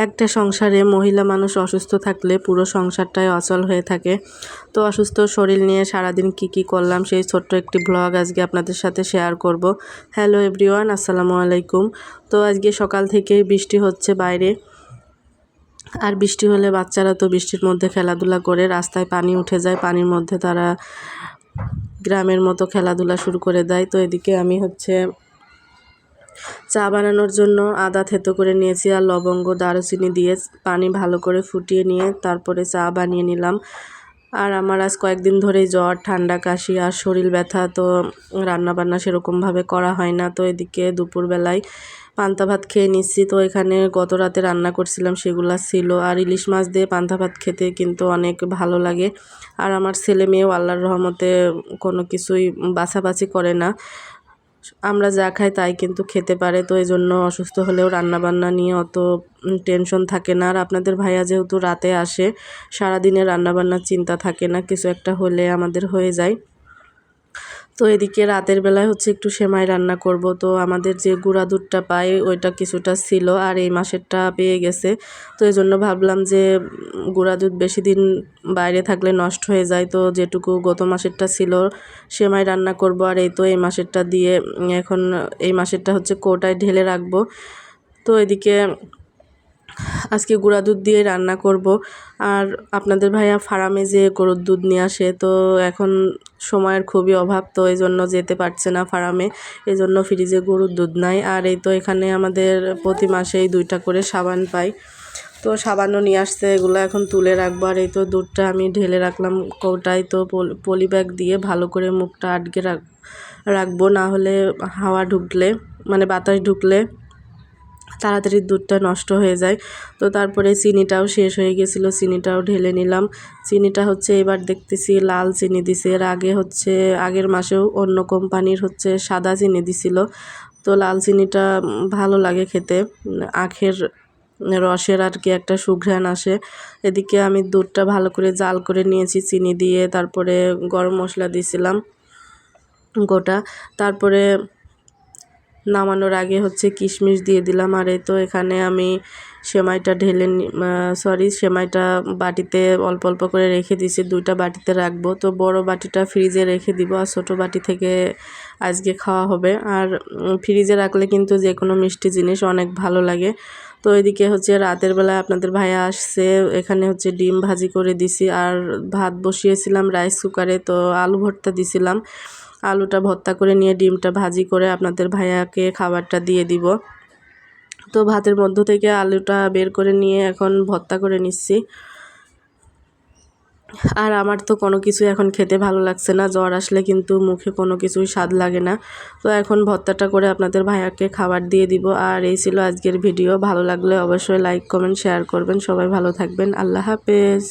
একটা সংসারে মহিলা মানুষ অসুস্থ থাকলে পুরো সংসারটাই অচল হয়ে থাকে। তো অসুস্থ শরীর নিয়ে সারাদিন কি করলাম সেই ছোট্ট একটি ব্লগ আজকে আপনাদের সাথে শেয়ার করব। হ্যালো এভরিওয়ান, আসসালামু আলাইকুম। তো আজকে সকাল থেকেই বৃষ্টি হচ্ছে বাইরে, আর বৃষ্টি হলে বাচ্চারা তো বৃষ্টির মধ্যে খেলাধুলা করে, রাস্তায় পানি উঠে যায়, পানির মধ্যে তারা গ্রামের মতো খেলাধুলা শুরু করে দেয়। তো এদিকে আমি চা বানানোর জন্য আদা থেতো করে নিয়েছি আর লবঙ্গ দারুচিনি দিয়ে পানি ভালো করে ফুটিয়ে নিয়ে তারপরে চা বানিয়ে নিলাম। আর আমার আজ কয়েকদিন ধরেই জ্বর, ঠান্ডা, কাশি আর শরীর ব্যথা, তো রান্নাবান্না সেরকমভাবে করা হয় না। তো এদিকে দুপুরবেলায় পান্তা ভাত খেয়ে নিচ্ছি। তো এখানে গত রাতে রান্না করছিলাম সেগুলা ছিল, আর ইলিশ মাছ দিয়ে পান্তা ভাত খেতে কিন্তু অনেক ভালো লাগে। আর আমার ছেলে মেয়েও আল্লাহর রহমতে কোনো কিছুই বাছাবাছি করে না, আমরা যা খাই তাই কিন্তু খেতে পারে। তো এই জন্য অসুস্থ হলেও রান্নাবান্না নিয়ে অত টেনশন থাকে না। আর আপনাদের ভাইয়া যেহেতু রাতে আসে, সারাদিনে রান্নাবান্নার চিন্তা থাকে না, কিছু একটা হলে আমাদের হয়ে যায়। তো এদিকে রাতের বেলায় একটু সেমাই রান্না করব। তো আমাদের যে গুঁড়া দুধটা পাই ওইটা কিছুটা ছিল, আর এই মাসেরটা পেয়ে গেছে। তো এই জন্য ভাবলাম যে গুঁড়া দুধ বেশি দিন বাইরে থাকলে নষ্ট হয়ে যায়, তো যেটুকু গত মাসেরটা ছিল সেমাই রান্না করব। আর এই তো এই মাসেরটা দিয়ে এখন এই মাসেরটা কৌটায় ঢেলে রাখবো। তো এদিকে আজকে গুঁড়া দুধ দিয়ে রান্না করব। আর আপনাদের ভাইয়া ফার্মে যে গরুর দুধ নিয়ে আসে, তো এখন সময়ের খুবই অভাব, তো এই জন্য যেতে পারছে না ফার্মে, এই জন্য ফ্রিজে গরুর দুধ নাই। আর এই তো এখানে আমাদের প্রতি মাসেই 2টা করে সাবান পাই, তো সাবানও নিয়ে আসছে, এগুলো এখন তুলে রাখবো। আর এই তো দুধটা আমি ঢেলে রাখলাম কৌটায়। তো পলি ব্যাগ দিয়ে ভালো করে মুখটা আটকে রাখবো, না হলে হাওয়া ঢুকলে মানে বাতাস ঢুকলে তাড়াতাড়ি দুধটা নষ্ট হয়ে যায়। তো তারপরে চিনিটাও শেষ হয়ে গেছিলো, চিনিটাও ঢেলে নিলাম। চিনিটা এবার দেখতেছি লাল চিনি দিছে, এর আগে আগের মাসেও অন্য কোম্পানির সাদা চিনি দিছিল। তো লাল চিনিটা ভালো লাগে খেতে, আখের রসের আর কি একটা সুঘ্রাণ আসে। এদিকে আমি দুধটা ভালো করে জাল করে নিয়েছি চিনি দিয়ে, তারপরে গরম মশলা দিয়েছিলাম গোটা, তারপরে নামানোর আগে কিশমিশ দিয়ে দিলাম। আর এই তো এখানে আমি সেমাইটা সেমাইটা বাটিতে অল্প অল্প করে রেখে দিয়েছি, 2টা বাটিতে রাখবো। তো বড় বাটিটা ফ্রিজে রেখে দিব, আর ছোটো বাটি থেকে আজকে খাওয়া হবে। আর ফ্রিজে রাখলে কিন্তু যে কোনো মিষ্টি জিনিস অনেক ভালো লাগে। তো এদিকে রাতের বেলায় আপনাদের ভাইয়া আসছে, এখানে ডিম ভাজি করে দিছি, আর ভাত বসিয়েছিলাম রাইস কুকারে, তো আলু ভর্তা দিছিলাম। আলুটা ভর্তা করে নিয়ে ডিমটা ভাজি করে আপনাদের ভাইয়াকে খাবারটা দিয়ে দিব। তো ভাতের মধ্য থেকে আলুটা বের করে নিয়ে এখন ভর্তা করে নিচ্ছি। আর আমার তো কোনো কিছু এখন খেতে ভালো লাগছে না, জ্বর আসলে কিন্তু মুখে কোনো কিছুই স্বাদ লাগে না। তো এখন ভর্তাটা করে আপনাদের ভাইয়াকে খাবার দিয়ে দিব। আর এই ছিল আজকের ভিডিও, ভালো লাগলে অবশ্যই লাইক, কমেন্ট, শেয়ার করবেন। সবাই ভালো থাকবেন, আল্লাহ হাফেজ।